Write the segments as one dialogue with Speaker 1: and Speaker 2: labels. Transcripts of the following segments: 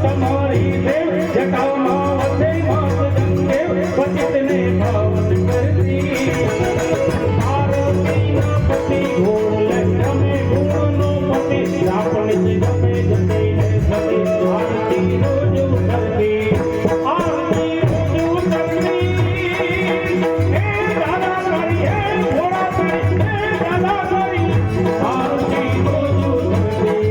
Speaker 1: तुम्हारी देव जटा मावते मात जंगेव पतित ने पावन करती आरती ना पति घोड़ लक्ष्य में गुणनो पति रापण से जपे जपे ने सती आरती रोज उतरती आरती रोज उतरती हे दादा करी है घोड़ा करी हे दादा करी आरती रोज उतरती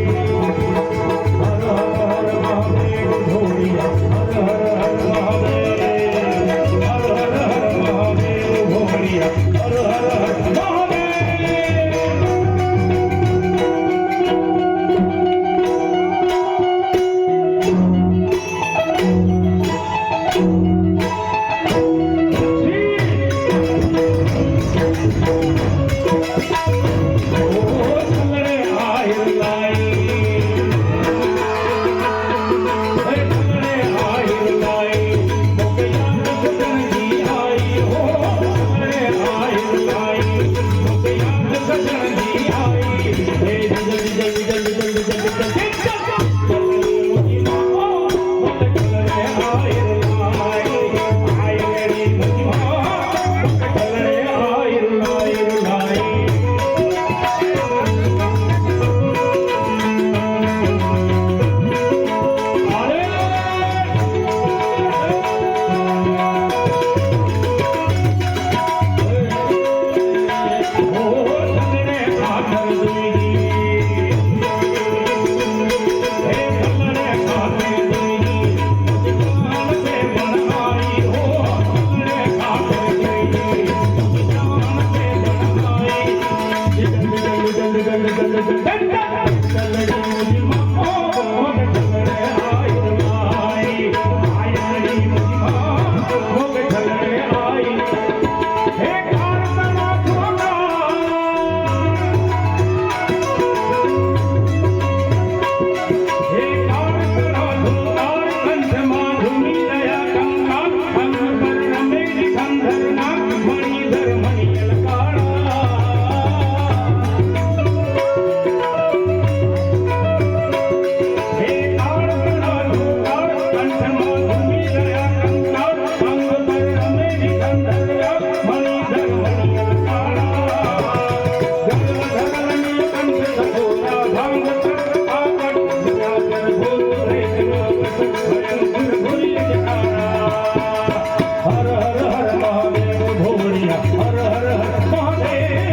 Speaker 1: हर हर हर महादेव भोलिया हर हर हर महादेव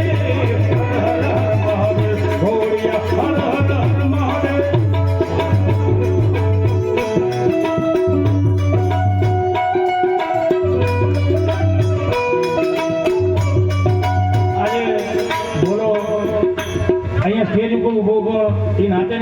Speaker 1: हर हर हर महादेव भोलिया हर हर हर महादेव અહીંયા સ્ટેજ ઉપર ઉભો ઉભો એ નાતે